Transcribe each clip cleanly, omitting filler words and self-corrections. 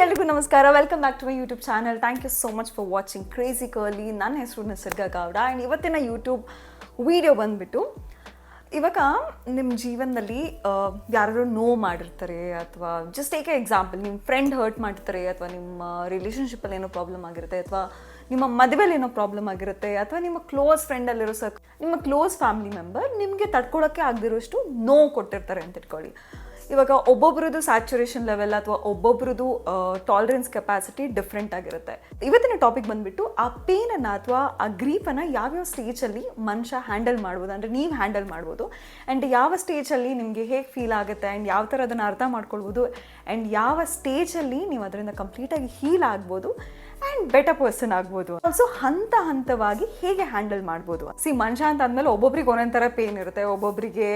ಎಲ್ರಿಗೂ ನಮಸ್ಕಾರ. Welcome back to my YouTube channel. Thank you so much for watching crazy curly. ನನ್ನ ಹೆಸರು Nisarga Gowda. And ಇವತ್ತಿನ ಯೂಟ್ಯೂಬ್ ವಿಡಿಯೋ ಬಂದುಬಿಟ್ಟು, ಇವಾಗ ನಿಮ್ಮ ಜೀವನದಲ್ಲಿ ಯಾರಾದರೂ ನೋವು ಮಾಡಿರ್ತಾರೆ, ಅಥವಾ ಜಸ್ಟ್ ಟೇಕ್ ಎ ಎಕ್ಸಾಂಪಲ್, ನಿಮ್ಮ ಫ್ರೆಂಡ್ ಹರ್ಟ್ ಮಾಡ್ತಾರೆ, ಅಥವಾ ನಿಮ್ಮ ರಿಲೇಷನ್ಶಿಪ್ಪಲ್ಲಿ ಏನೋ ಪ್ರಾಬ್ಲಮ್ ಆಗಿರುತ್ತೆ, ಅಥವಾ ನಿಮ್ಮ ಮದುವೆಯಲ್ಲಿ ಏನೋ ಪ್ರಾಬ್ಲಮ್ ಆಗಿರುತ್ತೆ, ಅಥವಾ ನಿಮ್ಮ ಕ್ಲೋಸ್ ಫ್ರೆಂಡಲ್ಲಿರೋ ನಿಮ್ಮ ಕ್ಲೋಸ್ ಫ್ಯಾಮಿಲಿ ಮೆಂಬರ್ ನಿಮಗೆ ತಡ್ಕೊಳಕ್ಕೆ ಆಗದಿರೋಷ್ಟು ನೋವು ಕೊಟ್ಟಿರ್ತಾರೆ ಅಂತ ಇಟ್ಕೊಳ್ಳಿ. ಇವಾಗ ಒಬ್ಬೊಬ್ರದ್ದು ಸ್ಯಾಚುರೇಷನ್ ಲೆವೆಲ್ ಅಥವಾ ಒಬ್ಬೊಬ್ರದ್ದು ಟಾಲರೆನ್ಸ್ ಕೆಪಾಸಿಟಿ ಡಿಫ್ರೆಂಟ್ ಆಗಿರುತ್ತೆ. ಇವತ್ತಿನ ಟಾಪಿಕ್ ಬಂದುಬಿಟ್ಟು, ಆ ಪೇನನ್ನು ಅಥವಾ ಆ ಗ್ರೀಫನ್ನು ಯಾವ್ಯಾವ ಸ್ಟೇಜಲ್ಲಿ ಮನುಷ್ಯ ಹ್ಯಾಂಡಲ್ ಮಾಡ್ಬೋದು, ಅಂದರೆ ನೀವು ಹ್ಯಾಂಡಲ್ ಮಾಡ್ಬೋದು, ಆ್ಯಂಡ್ ಯಾವ ಸ್ಟೇಜಲ್ಲಿ ನಿಮಗೆ ಹೇಗೆ ಫೀಲ್ ಆಗುತ್ತೆ, ಆ್ಯಂಡ್ ಯಾವ ಥರ ಅದನ್ನು ಅರ್ಥ ಮಾಡ್ಕೊಳ್ಬೋದು, ಆ್ಯಂಡ್ ಯಾವ ಸ್ಟೇಜಲ್ಲಿ ನೀವು ಅದರಿಂದ ಕಂಪ್ಲೀಟಾಗಿ ಹೀಲ್ ಆಗ್ಬೋದು ಆ್ಯಂಡ್ ಬೆಟರ್ ಪರ್ಸನ್ ಆಗ್ಬೋದು. ಆಲ್ಸೋ ಹಂತವಾಗಿ ಹೇಗೆ ಹ್ಯಾಂಡಲ್ ಮಾಡ್ಬೋದು. ಮನುಷ್ಯ ಅಂತ ಅಂದಮೇಲೆ ಒಬ್ಬೊಬ್ರಿಗೆ ಒಂದೊಂದು ಥರ ಪೇನ್ ಇರುತ್ತೆ. ಒಬ್ಬೊಬ್ಬರಿಗೆ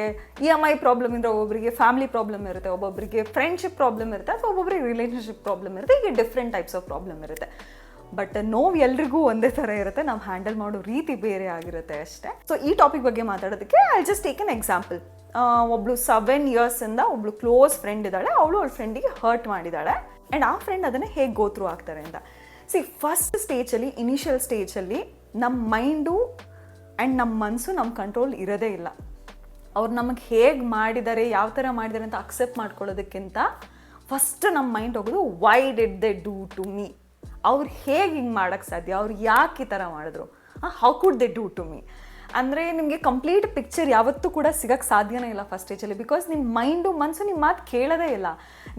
EMI ಪ್ರಾಬ್ಲಮ್ ಇದ್ರೆ, ಒಬ್ಬೊಬ್ಬರಿಗೆ ಫ್ಯಾಮಿಲಿ ಪ್ರಾಬ್ಲಮ್ ಇರುತ್ತೆ, ಒಬ್ಬೊಬ್ಬರಿಗೆ ಫ್ರೆಂಡ್ಶಿಪ್ ಪ್ರಾಬ್ಲಮ್ ಇರುತ್ತೆ, ಅಥವಾ ಒಬ್ಬೊಬ್ಬರಿಗೆ ರಿಲೇಷನ್ಶಿಪ್ ಪ್ರಾಬ್ಲಮ್ ಇರುತ್ತೆ. ಹೀಗೆ ಡಿಫ್ರೆಂಟ್ ಟೈಪ್ಸ್ ಆಫ್ ಪ್ರಾಬ್ಲಮ್ ಇರುತ್ತೆ. ಬಟ್ ನೋವು ಎಲ್ರಿಗೂ ಒಂದೇ ಥರ ಇರುತ್ತೆ, ನಾವು ಹ್ಯಾಂಡಲ್ ಮಾಡೋ ರೀತಿ ಬೇರೆ ಆಗಿರುತ್ತೆ ಅಷ್ಟೇ. ಸೊ ಈ ಟಾಪಿಕ್ ಬಗ್ಗೆ ಮಾತಾಡೋದಕ್ಕೆ I just take an example. ಒಬ್ಳು 7 yearsಯಿಂದ ಒಬ್ಳು ಕ್ಲೋಸ್ ಫ್ರೆಂಡ್ ಇದ್ದಾಳೆ. ಅವಳ ಫ್ರೆಂಡಿಗೆ ಹರ್ಟ್ ಮಾಡಿದ್ದಾಳೆ, ಆ್ಯಂಡ್ ಆ ಫ್ರೆಂಡ್ ಅದನ್ನು ಹೇಗೆ ಗೋ ಥ್ರೂ ಆಗ್ತಾರೆ ಅಂತ. ಫಸ್ಟ್ ಸ್ಟೇಜಲ್ಲಿ, ಇನಿಷಿಯಲ್ ಸ್ಟೇಜಲ್ಲಿ ನಮ್ಮ ಮೈಂಡು ಆ್ಯಂಡ್ ನಮ್ಮ ಮನಸ್ಸು ನಮ್ಮ ಕಂಟ್ರೋಲ್ ಇರೋದೇ ಇಲ್ಲ. ಅವ್ರು ನಮಗೆ ಹೇಗೆ ಮಾಡಿದ್ದಾರೆ, ಯಾವ ಥರ ಮಾಡಿದ್ದಾರೆ ಅಂತ ಅಕ್ಸೆಪ್ಟ್ ಮಾಡ್ಕೊಳ್ಳೋದಕ್ಕಿಂತ ಫಸ್ಟ್ ನಮ್ಮ ಮೈಂಡ್ ಹೋಗೋದು, why did they do to me. ಅವ್ರು ಹೇಗೆ ಹಿಂಗೆ ಮಾಡೋಕ್ಕೆ ಸಾಧ್ಯ, ಅವ್ರು ಯಾಕೆ ಈ ಥರ ಮಾಡಿದ್ರು, how could they do to me. ಅಂದರೆ ನಿಮಗೆ ಕಂಪ್ಲೀಟ್ ಪಿಕ್ಚರ್ ಯಾವತ್ತೂ ಕೂಡ ಸಿಗೋಕ್ಕೆ ಸಾಧ್ಯನೇ ಇಲ್ಲ ಫಸ್ಟ್ ಸ್ಟೇಜಲ್ಲಿ. ಬಿಕಾಸ್ ನಿಮ್ಮ ಮೈಂಡು ಮನಸ್ಸು ನಿಮ್ಮ ಮಾತು ಕೇಳೋದೇ ಇಲ್ಲ.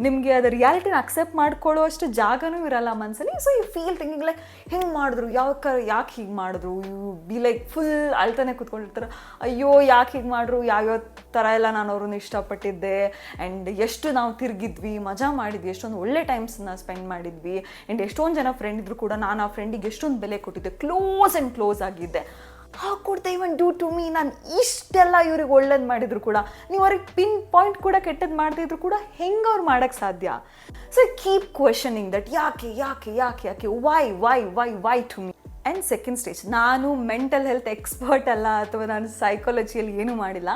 ನಿಮಗೆ ಅದು ರಿಯಾಲಿಟಿನ ಅಕ್ಸೆಪ್ಟ್ ಮಾಡ್ಕೊಳ್ಳೋ ಅಷ್ಟು ಜಾಗನೂ ಇರಲ್ಲ ಮನಸ್ಸಲ್ಲಿ. So you feel thinking like, ಹೆಂಗೆ ಮಾಡಿದ್ರು, ಯಾಕೆ ಹೀಗೆ ಮಾಡಿದ್ರು, ಯು ಬಿ ಲೈಕ್ ಫುಲ್ ಅಳ್ತಾನೆ ಕೂತ್ಕೊಂಡಿರ್ತಾರೆ. ಅಯ್ಯೋ ಯಾಕೆ ಹೀಗೆ ಮಾಡಿದ್ರು, ಯಾವ್ಯಾವ ಥರ ಎಲ್ಲ ನಾನು ಅವ್ರನ್ನ ಇಷ್ಟಪಟ್ಟಿದ್ದೆ, ಆ್ಯಂಡ್ ಎಷ್ಟು ನಾವು ತಿರುಗಿದ್ವಿ, ಮಜಾ ಮಾಡಿದ್ವಿ, ಎಷ್ಟೊಂದು ಒಳ್ಳೆ ಟೈಮ್ಸನ್ನ ಸ್ಪೆಂಡ್ ಮಾಡಿದ್ವಿ, ಆ್ಯಂಡ್ ಎಷ್ಟೊಂದು ಜನ ಫ್ರೆಂಡ್ ಇದ್ರು ಕೂಡ ನಾನು ಆ ಫ್ರೆಂಡಿಗೆ ಎಷ್ಟೊಂದು ಬೆಲೆ ಕೊಟ್ಟಿದ್ದೆ, ಕ್ಲೋಸ್ ಆಗಿದ್ದೆ. How could they even do to me. ನಾನು ಇಷ್ಟೆಲ್ಲ ಇವ್ರಿಗೆ ಒಳ್ಳೇದು ಮಾಡಿದ್ರು ಕೂಡ, ನೀವು ಅವ್ರಿಗೆ ಪಿನ್ ಪಾಯಿಂಟ್ ಕೂಡ ಕೆಟ್ಟದ್ದು ಮಾಡ್ತಿದ್ರು ಕೂಡ ಹೆಂಗೆ ಅವ್ರು ಮಾಡೋಕ್ಕೆ ಸಾಧ್ಯ. ಸೊ ಕೀಪ್ ಕ್ವೆಶನಿಂಗ್ ದಟ್, ಯಾಕೆ why to me. And second stage, ನಾನು ಮೆಂಟಲ್ ಹೆಲ್ತ್ ಎಕ್ಸ್ಪರ್ಟ್ ಅಲ್ಲ, ಅಥವಾ ನಾನು ಸೈಕಾಲಜಿಯಲ್ಲಿ ಏನೂ ಮಾಡಿಲ್ಲ,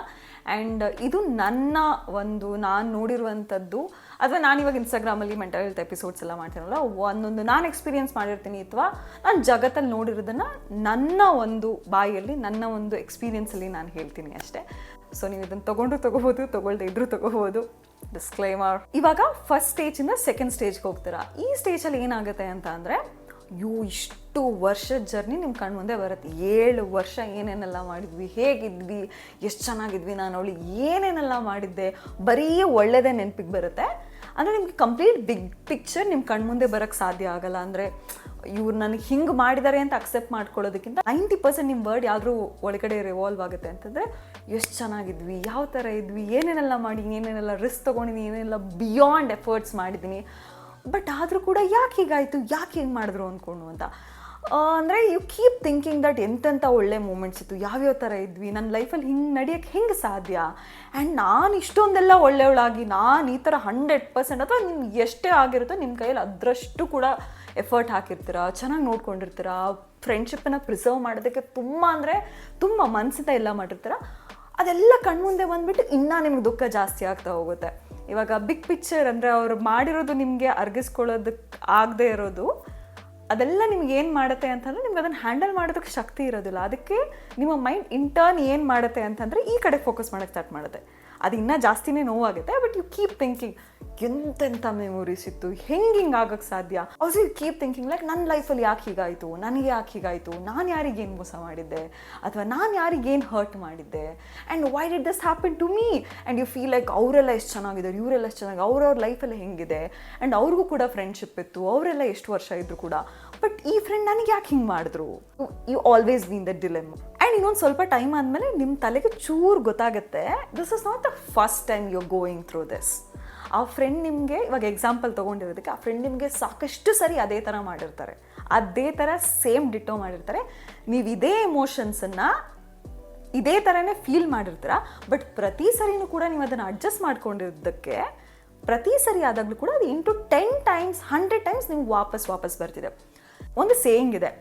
ಆ್ಯಂಡ್ ಇದು ನನ್ನ ನಾನು ನೋಡಿರುವಂಥದ್ದು, ಅಥವಾ ನಾನಿವಾಗ ಇನ್ಸ್ಟಾಗ್ರಾಮಲ್ಲಿ ಮೆಂಟಲ್ ಹೆಲ್ತ್ ಎಪಿಸೋಡ್ಸ್ ಎಲ್ಲ ಮಾಡ್ತೀನಲ್ಲ, ಒಂದೊಂದು ನಾನು ಎಕ್ಸ್ಪೀರಿಯನ್ಸ್ ಮಾಡಿರ್ತೀನಿ, ಅಥವಾ ನಾನು ಜಗತ್ತಲ್ಲಿ ನೋಡಿರೋದನ್ನು ನನ್ನ ಒಂದು ಬಾಯಲ್ಲಿ, ನನ್ನ ಒಂದು ಎಕ್ಸ್ಪೀರಿಯನ್ಸಲ್ಲಿ ನಾನು ಹೇಳ್ತೀನಿ ಅಷ್ಟೇ. ಸೊ ನೀವು ಇದನ್ನು ತೊಗೋಬೋದು, ತೊಗೊಳ್ದೇ ಇದ್ರೂ ತೊಗೋಬೋದು, ಡಿಸ್ಕ್ಲೈಮರ್. ಇವಾಗ ಫಸ್ಟ್ ಸ್ಟೇಜಿಂದ ಸೆಕೆಂಡ್ ಸ್ಟೇಜ್ಗೆ ಹೋಗ್ತೀರಾ. ಈ ಸ್ಟೇಜಲ್ಲಿ ಏನಾಗುತ್ತೆ ಅಂತ ಅಂದರೆ, ಇಷ್ಟು ವರ್ಷದ ಜರ್ನಿ ನಿಮ್ಮ ಕಣ್ಣು ಮುಂದೆ ಬರುತ್ತೆ. 7 ವರ್ಷ ಏನೇನೆಲ್ಲ ಮಾಡಿದ್ವಿ, ಹೇಗಿದ್ವಿ, ಎಷ್ಟು ಚೆನ್ನಾಗಿದ್ವಿ, ನಾನು ಅವಳಿಗೆ ಏನೇನೆಲ್ಲ ಮಾಡಿದ್ದೆ, ಬರೀ ಒಳ್ಳೆಯದೇ ನೆನಪಿಗೆ ಬರುತ್ತೆ. ಅಂದರೆ ನಿಮಗೆ ಕಂಪ್ಲೀಟ್ ಬಿಗ್ ಪಿಕ್ಚರ್ ನಿಮ್ಮ ಕಣ್ಣು ಮುಂದೆ ಬರೋಕ್ಕೆ ಸಾಧ್ಯ ಆಗಲ್ಲ. ಅಂದರೆ ಇವ್ರು ನನಗೆ ಹಿಂಗೆ ಮಾಡಿದ್ದಾರೆ ಅಂತ ಅಕ್ಸೆಪ್ಟ್ ಮಾಡ್ಕೊಳ್ಳೋದಕ್ಕಿಂತ 90% ನಿಮ್ಮ ವರ್ಡ್ ಯಾವ್ದಾದ್ರು ಒಳಗಡೆ ರಿವಾಲ್ವ್ ಆಗುತ್ತೆ ಅಂತಂದರೆ, ಎಷ್ಟು ಚೆನ್ನಾಗಿದ್ವಿ, ಯಾವ ಥರ ಇದ್ವಿ, ಏನೇನೆಲ್ಲ ಮಾಡಿ, ಏನೇನೆಲ್ಲ ರಿಸ್ಕ್ ತೊಗೊಂಡಿದ್ದೀನಿ, ಏನೇನೆಲ್ಲ ಬಿಯಾಂಡ್ ಎಫರ್ಟ್ಸ್ ಮಾಡಿದ್ದೀನಿ, ಬಟ್ ಆದರೂ ಕೂಡ ಯಾಕೆ ಹೀಗಾಯಿತು, ಯಾಕೆ ಹಿಂಗೆ ಮಾಡಿದ್ರು ಅಂದ್ಕೊಂಡು ಅಂತ. ಅಂದರೆ ಯು ಕೀಪ್ ಥಿಂಕಿಂಗ್ ದಟ್ ಎಂತೆಂಥ ಒಳ್ಳೆ ಮೂಮೆಂಟ್ಸ್ ಇತ್ತು, ಯಾವ್ಯಾವ ಥರ ಇದ್ವಿ, ನನ್ನ ಲೈಫಲ್ಲಿ ಹಿಂಗೆ ನಡೆಯೋಕ್ಕೆ ಹೆಂಗೆ ಸಾಧ್ಯ, ಆ್ಯಂಡ್ ನಾನು ಇಷ್ಟೊಂದೆಲ್ಲ ಒಳ್ಳೆಯವಳಾಗಿ ನಾನು ಈ ಥರ 100%, ಅಥವಾ ನಿಮ್ಗೆ ಎಷ್ಟೇ ಆಗಿರುತ್ತೋ ನಿಮ್ಮ ಕೈಯಲ್ಲಿ ಅದರಷ್ಟು ಕೂಡ ಎಫರ್ಟ್ ಹಾಕಿರ್ತೀರ, ಚೆನ್ನಾಗಿ ನೋಡ್ಕೊಂಡಿರ್ತೀರ, ಫ್ರೆಂಡ್ಶಿಪ್ಪನ್ನು ಪ್ರಿಸರ್ವ್ ಮಾಡೋದಕ್ಕೆ ತುಂಬ ಮನಸ್ಸಿಂದ ಎಲ್ಲ ಮಾಡಿರ್ತೀರ. ಅದೆಲ್ಲ ಕಣ್ಮುಂದೆ ಬಂದುಬಿಟ್ಟು ಇನ್ನೂ ನಿಮ್ಗೆ ದುಃಖ ಜಾಸ್ತಿ ಆಗ್ತಾ ಹೋಗುತ್ತೆ. ಇವಾಗ ಬಿಗ್ ಪಿಕ್ಚರ್ ಅಂದರೆ ಅವ್ರು ಮಾಡಿರೋದು ನಿಮಗೆ ಅರ್ಗಿಸ್ಕೊಳ್ಳೋದಕ್ಕೆ ಆಗದೆ ಇರೋದು, ಅದೆಲ್ಲ ನಿಮ್ಗೆ ಏನು ಮಾಡುತ್ತೆ ಅಂತಂದರೆ, ನಿಮ್ಗೆ ಅದನ್ನು ಹ್ಯಾಂಡಲ್ ಮಾಡೋದಕ್ಕೆ ಶಕ್ತಿ ಇರೋದಿಲ್ಲ. ಅದಕ್ಕೆ ನಿಮ್ಮ ಮೈಂಡ್ ಇಂಟರ್ನ್ ಏನು ಮಾಡುತ್ತೆ ಅಂತಂದರೆ, ಈ ಕಡೆ ಫೋಕಸ್ ಮಾಡೋಕ್ಕೆ ಸ್ಟಾರ್ಟ್ ಮಾಡುತ್ತೆ. ಅದು ಇನ್ನೂ ಜಾಸ್ತಿನೇ ನೋವಾಗುತ್ತೆ. ಬಟ್ ಯು ಕೀಪ್ ಥಿಂಕಿಂಗ್, ಎಂತೆಂಥ ಮೆಮೊರೀಸ್ ಇತ್ತು, ಹಿಂಗೆ ಆಗೋಕ್ಕೆ ಸಾಧ್ಯ. Also you keep thinking like, ನನ್ನ ಲೈಫಲ್ಲಿ ಯಾಕೆ ಹೀಗಾಯಿತು, ನನಗೆ ಯಾಕೆ ಹೀಗಾಯಿತು, ನಾನು ಯಾರಿಗೇನು ಮೋಸ ಮಾಡಿದ್ದೆ, ಅಥವಾ ನಾನು ಯಾರಿಗೇನು ಹರ್ಟ್ ಮಾಡಿದ್ದೆ, and why did this happen to me. And you feel like ಅವರೆಲ್ಲ ಎಷ್ಟು ಚೆನ್ನಾಗಿದ್ದಾರೆ, ಇವರೆಲ್ಲ ಎಷ್ಟು ಚೆನ್ನಾಗಿ, ಅವ್ರವ್ರ ಲೈಫಲ್ಲಿ ಹೆಂಗಿದೆ, ಆ್ಯಂಡ್ ಅವ್ರಿಗೂ ಕೂಡ ಫ್ರೆಂಡ್ಶಿಪ್ ಇತ್ತು, ಅವರೆಲ್ಲ ಎಷ್ಟು ವರ್ಷ ಇದ್ರು ಕೂಡ, ಬಟ್ ಈ ಫ್ರೆಂಡ್ ನನಗೆ ಯಾಕೆ ಹಿಂಗೆ ಮಾಡಿದ್ರು. You always been the dilemma. And ಇನ್ನೊಂದು ಸ್ವಲ್ಪ ಟೈಮ್ ಆದಮೇಲೆ ನಿಮ್ಮ ತಲೆಗೆ ಚೂರು ಗೊತ್ತಾಗುತ್ತೆ, this is not the first time you are going through this. ಆ ಫ್ರೆಂಡ್ ನಿಮಗೆ, ಇವಾಗ ಎಕ್ಸಾಂಪಲ್ ತೊಗೊಂಡಿರೋದಕ್ಕೆ, ಆ ಫ್ರೆಂಡ್ ನಿಮಗೆ ಸಾಕಷ್ಟು ಸರಿ ಅದೇ ಥರ ಮಾಡಿರ್ತಾರೆ, ಅದೇ ಥರ ಸೇಮ್ ಡಿಟೋ ಮಾಡಿರ್ತಾರೆ. ನೀವು ಇದೇ ಎಮೋಷನ್ಸನ್ನು ಇದೇ ಥರನೇ ಫೀಲ್ ಮಾಡಿರ್ತೀರ. ಬಟ್ ಪ್ರತಿ ಸರಿನೂ ಕೂಡ ನೀವು ಅದನ್ನು ಅಡ್ಜಸ್ಟ್ ಮಾಡ್ಕೊಂಡಿರೋದಕ್ಕೆ, ಪ್ರತಿ ಸರಿ ಆದಾಗಲೂ ಕೂಡ ಅದು ಇಂಟು 10 times 100 times ನಿಮ್ಗೆ ವಾಪಸ್ ಬರ್ತಿದೆ. ಒಂದು ಸೇಯಿಂಗ್ ಇದೆ,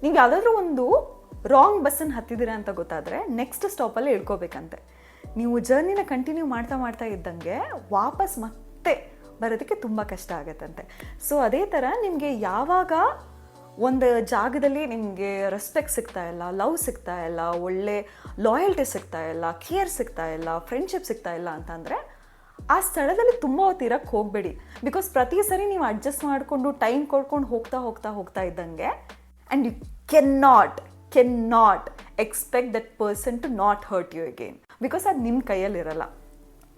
ನೀವು ಯಾವುದಾದ್ರೂ ಒಂದು ರಾಂಗ್ ಬಸ್ಸನ್ನು ಹತ್ತಿದ್ದೀರಾ ಅಂತ ಗೊತ್ತಾದರೆ ನೆಕ್ಸ್ಟ್ ಸ್ಟಾಪಲ್ಲಿ ಇಳ್ಕೋಬೇಕಂತೆ. ನೀವು ಜರ್ನಿನ ಕಂಟಿನ್ಯೂ ಮಾಡ್ತಾ ಇದ್ದಂಗೆ ವಾಪಸ್ ಮತ್ತೆ ಬರೋದಕ್ಕೆ ತುಂಬ ಕಷ್ಟ ಆಗುತ್ತಂತೆ. ಸೊ ಅದೇ ಥರ ನಿಮಗೆ ಯಾವಾಗ ಒಂದು ಜಾಗದಲ್ಲಿ ನಿಮಗೆ ರೆಸ್ಪೆಕ್ಟ್ ಸಿಗ್ತಾ ಇಲ್ಲ, ಲವ್ ಸಿಗ್ತಾ ಇಲ್ಲ, ಒಳ್ಳೆ ಲಾಯಲ್ಟಿ ಸಿಗ್ತಾ ಇಲ್ಲ, ಕೇರ್ ಸಿಗ್ತಾ ಇಲ್ಲ, ಫ್ರೆಂಡ್ಶಿಪ್ ಸಿಗ್ತಾ ಇಲ್ಲ ಅಂತಂದರೆ ಆ ಸ್ಥಳದಲ್ಲಿ ತುಂಬ ಹೊತ್ತು ಇರೋಕ್ಕೆ ಹೋಗಬೇಡಿ. ಬಿಕಾಸ್ ಪ್ರತಿ ಸರಿ ನೀವು ಅಡ್ಜಸ್ಟ್ ಮಾಡಿಕೊಂಡು ಟೈಮ್ ಕೊಡ್ಕೊಂಡು ಹೋಗ್ತಾ ಇದ್ದಂಗೆ and you can not expect that person to not hurt you again. Because ಅದು ನಿಮ್ಮ ಕೈಯಲ್ಲಿರಲ್ಲ.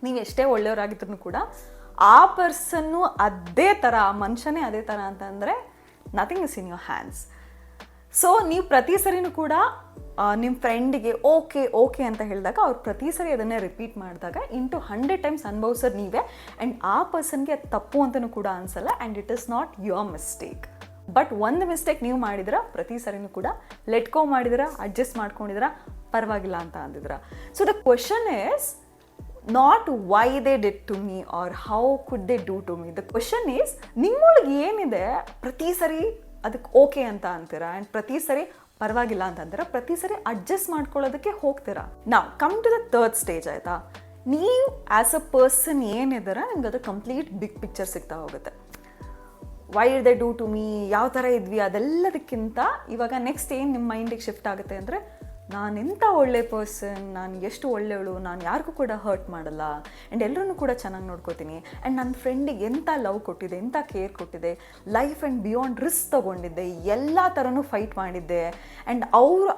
ನೀವು ಎಷ್ಟೇ ಒಳ್ಳೆಯವರಾಗಿದ್ರು ಕೂಡ ಆ ಪರ್ಸನ್ನು ಅದೇ ಥರ, ಆ ಮನುಷ್ಯನೇ ಅದೇ ಥರ ಅಂತಂದರೆ nothing is in your hands. So ನೀವು ಪ್ರತಿ ಸರಿನೂ ಕೂಡ ನಿಮ್ಮ ಫ್ರೆಂಡಿಗೆ ಓಕೆ ಅಂತ ಹೇಳಿದಾಗ ಅವ್ರು ಪ್ರತಿ ಸರಿ ಅದನ್ನೇ ರಿಪೀಟ್ ಮಾಡಿದಾಗ ಇಂಟು 100 ಟೈಮ್ಸ್ ಅನುಭವಿಸೋದು ನೀವೇ. ಆ್ಯಂಡ್ ಆ ಪರ್ಸನ್ಗೆ ಅದು ತಪ್ಪು ಅಂತಲೂ ಕೂಡ ಅನಿಸಲ್ಲ. And it is not your mistake. But ಒಂದು ಮಿಸ್ಟೇಕ್ ನೀವು ಮಾಡಿದ್ರೆ ಪ್ರತಿ ಸರಿನೂ ಕೂಡ ಲೆಟ್ಕೋ ಮಾಡಿದ್ರೆ, ಅಡ್ಜಸ್ಟ್ ಮಾಡ್ಕೊಂಡಿದ್ರೆ, ಪರವಾಗಿಲ್ಲ ಅಂತ ಅಂದಿದ್ರ. So the question is not why they did to me or how could they do to me. The question is ನಿಮ್ಮೊಳಗೆ ಏನಿದೆ ಪ್ರತಿ ಸರಿ ಅದಕ್ಕೆ ಓಕೆ ಅಂತ ಅಂತೀರಾ ಆ್ಯಂಡ್ ಪ್ರತಿ ಸರಿ ಪರವಾಗಿಲ್ಲ ಅಂತ ಅಂತೀರಾ, ಪ್ರತಿ ಸರಿ ಅಡ್ಜಸ್ಟ್ ಮಾಡ್ಕೊಳ್ಳೋದಕ್ಕೆ ಹೋಗ್ತೀರಾ. ನಾವು come to the third stage ಆಯಿತಾ. ನೀವು ಆ್ಯಸ್ ಅ ಪರ್ಸನ್ ಏನಿದ್ದೀರ ನಿಮ್ಗೆ ಅದು ಕಂಪ್ಲೀಟ್ ಬಿಗ್ ಪಿಕ್ಚರ್ ಸಿಗ್ತಾ ಹೋಗುತ್ತೆ. Why did they do to me, ಯಾವ ಥರ ಇದ್ವಿ, ಅದೆಲ್ಲದಕ್ಕಿಂತ ಇವಾಗ ನೆಕ್ಸ್ಟ್ ಏನು ನಿಮ್ಮ ಮೈಂಡಿಗೆ ಶಿಫ್ಟ್ ಆಗುತ್ತೆ ಅಂದರೆ ನಾನೆಂಥ ಒಳ್ಳೆ ಪರ್ಸನ್, ನಾನು ಎಷ್ಟು ಒಳ್ಳೆಯವಳು, ನಾನು ಯಾರಿಗೂ ಕೂಡ ಹರ್ಟ್ ಮಾಡಲ್ಲ ಆ್ಯಂಡ್ ಎಲ್ಲರೂ ಕೂಡ ಚೆನ್ನಾಗಿ ನೋಡ್ಕೋತೀನಿ ಆ್ಯಂಡ್ ನನ್ನ ಫ್ರೆಂಡಿಗೆ ಎಂಥ ಲವ್ ಕೊಟ್ಟಿದೆ, ಎಂಥ ಕೇರ್ ಕೊಟ್ಟಿದೆ, ಲೈಫ್ ಆ್ಯಂಡ್ ಬಿಯಾಂಡ್ ರಿಸ್ಕ್ ತೊಗೊಂಡಿದ್ದೆ, ಎಲ್ಲ ಥರನೂ ಫೈಟ್ ಮಾಡಿದ್ದೆ. ಆ್ಯಂಡ್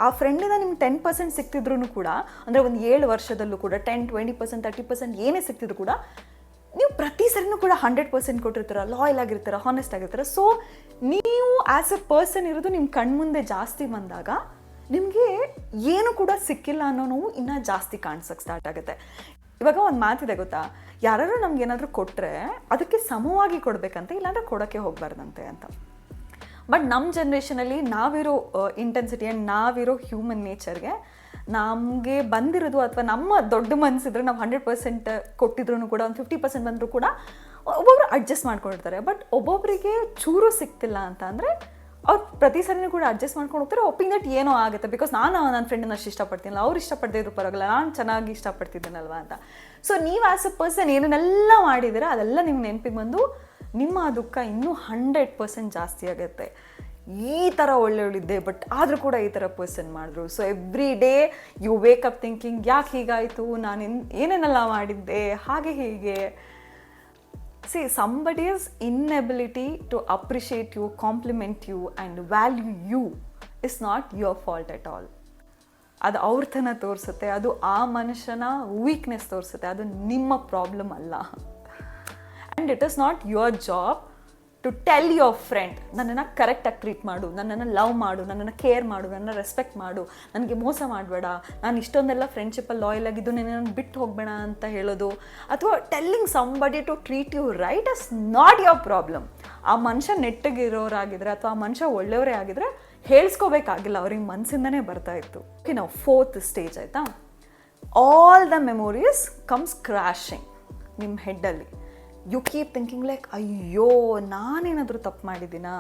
ಆ ಫ್ರೆಂಡಿಂದ ನಿಮ್ಗೆ 10% ಸಿಕ್ತಿದ್ರು ಕೂಡ, ಅಂದರೆ ಒಂದು 7 ವರ್ಷದಲ್ಲೂ ಕೂಡ 10, 20%, 30% ಏನೇ ಸಿಕ್ತಿದ್ರು ಕೂಡ ನೀವು ಪ್ರತಿ ಸರಿನೂ ಕೂಡ 100% ಕೊಟ್ಟಿರ್ತೀರ, ಲಾಯಲ್ ಆಗಿರ್ತೀರ, ಹಾನೆಸ್ಟ್ ಆಗಿರ್ತೀರ. ಸೊ ನೀವು ಆ್ಯಸ್ ಎ ಪರ್ಸನ್ ಇರೋದು ನಿಮ್ಮ ಕಣ್ಮುಂದೆ ಜಾಸ್ತಿ ಬಂದಾಗ ನಿಮಗೆ ಏನು ಕೂಡ ಸಿಕ್ಕಿಲ್ಲ ಅನ್ನೋ ನೋವು ಇನ್ನೂ ಜಾಸ್ತಿ ಕಾಣಿಸೋಕ್ಕೆ ಸ್ಟಾರ್ಟ್ ಆಗುತ್ತೆ. ಇವಾಗ ಒಂದು ಮಾತಿದೆ ಗೊತ್ತಾ, ಯಾರು ನಮ್ಗೆ ಏನಾದರೂ ಕೊಟ್ಟರೆ ಅದಕ್ಕೆ ಸಮವಾಗಿ ಕೊಡಬೇಕಂತೆ, ಇಲ್ಲಾಂದರೆ ಕೊಡೋಕ್ಕೆ ಹೋಗಬಾರ್ದಂತೆ ಅಂತ. ಬಟ್ ನಮ್ಮ ಜನ್ರೇಷನಲ್ಲಿ ನಾವಿರೋ ಇಂಟೆನ್ಸಿಟಿ ಆ್ಯಂಡ್ ನಾವಿರೋ ಹ್ಯೂಮನ್ ನೇಚರ್ಗೆ ನಮಗೆ ಬಂದಿರೋದು, ಅಥವಾ ನಮ್ಮ ದೊಡ್ಡ ಮನಸ್ಸಿದ್ರೆ ನಾವು 100% ಕೊಟ್ಟಿದ್ರು ಕೂಡ, ಒಂದು 50% ಬಂದರೂ ಕೂಡ ಒಬ್ಬೊಬ್ರು ಅಡ್ಜಸ್ಟ್ ಮಾಡ್ಕೊಂಡಿರ್ತಾರೆ. ಬಟ್ ಒಬ್ಬೊಬ್ಬರಿಗೆ ಚೂರು ಸಿಗ್ತಿಲ್ಲ ಅಂತ ಅಂದರೆ ಅವ್ರು ಪ್ರತಿ ಸರಿನೂ ಕೂಡ ಅಡ್ಜಸ್ಟ್ ಮಾಡ್ಕೊಂಡು ಹೋಗ್ತಾರೆ, ಒಪ್ಪಿಂಗ್ ದಟ್ ಏನೋ ಆಗುತ್ತೆ. ಬಿಕಾಸ್ ನಾನು ನನ್ನ ಫ್ರೆಂಡನ್ನ ಅಷ್ಟು ಇಷ್ಟಪಡ್ತೀನಲ್ಲ, ಅವ್ರು ಇಷ್ಟಪಡದೇ ಇದ್ರು ಪರವಾಗಿಲ್ಲ, ನಾನು ಚೆನ್ನಾಗಿ ಇಷ್ಟಪಡ್ತಿದ್ದೀನಲ್ವ ಅಂತ. ಸೊ ನೀವು ಆ್ಯಸ್ ಅ ಪರ್ಸನ್ ಏನೇನೆಲ್ಲ ಮಾಡಿದ್ದೀರಾ ಅದೆಲ್ಲ ನಿಮ್ಗೆ ನೆನಪಿಗೆ ಬಂದು ನಿಮ್ಮ ದುಃಖ ಇನ್ನೂ 100% ಜಾಸ್ತಿ ಆಗುತ್ತೆ. ಈ ಥರ ಒಳ್ಳೆಯವಳಿದ್ದೆ ಬಟ್ ಆದರೂ ಕೂಡ ಈ ಥರ ಪರ್ಸನ್ ಮಾಡಿದ್ರು. So every day you wake up thinking ಯಾಕೆ ಹೀಗಾಯಿತು, ನಾನು ಏನೇನೆಲ್ಲ ಮಾಡಿದ್ದೆ, ಹಾಗೆ ಹೀಗೆ. See, somebody's inability to appreciate you, compliment you and value you is not your fault at all. ಅದು ಅವ್ರತನ ತೋರಿಸುತ್ತೆ, ಅದು ಆ ಮನುಷ್ಯನ ವೀಕ್ನೆಸ್ ತೋರಿಸುತ್ತೆ, ಅದು ನಿಮ್ಮ ಪ್ರಾಬ್ಲಮ್ ಅಲ್ಲ. And it is not your job to tell your friend ನನ್ನನ್ನು ಕರೆಕ್ಟಾಗಿ ಟ್ರೀಟ್ ಮಾಡು, ನನ್ನನ್ನು ಲವ್ ಮಾಡು, ನನ್ನನ್ನು ಕೇರ್ ಮಾಡು, ನನ್ನನ್ನು ರೆಸ್ಪೆಕ್ಟ್ ಮಾಡು, ನನಗೆ ಮೋಸ ಮಾಡಬೇಡ, ನಾನು ಇಷ್ಟೊಂದೆಲ್ಲ ಫ್ರೆಂಡ್ಶಿಪ್ಪಲ್ಲಿ ಲಾಯಲ್ ಆಗಿದ್ದು ನನ್ನನ್ನು ಬಿಟ್ಟು ಹೋಗಬೇಡ ಅಂತ ಹೇಳೋದು, ಅಥವಾ telling somebody to treat you right is not your problem. ಆ ಮನುಷ್ಯ ನೆಟ್ಟಗಿರೋರಾಗಿದ್ರೆ ಅಥವಾ ಆ ಮನುಷ್ಯ ಒಳ್ಳೆಯವರೇ ಆಗಿದ್ರೆ ಹೇಳ್ಸ್ಕೋಬೇಕಾಗಿಲ್ಲ, ಅವ್ರಿಗೆ ಮನಸ್ಸಿಂದನೇ ಬರ್ತಾ ಇತ್ತು. ಓಕೆ, ನಾವು 4th ಸ್ಟೇಜ್ ಆಯಿತಾ. All the memories comes crashing ನಿಮ್ಮ ಹೆಡ್ಡಲ್ಲಿ. ಯು ಕೀಪ್ ಥಿಂಕಿಂಗ್ ಲೈಕ್ ಅಯ್ಯೋ ನಾನೇನಾದರೂ ತಪ್ಪು ಮಾಡಿದ್ದೀನಾ.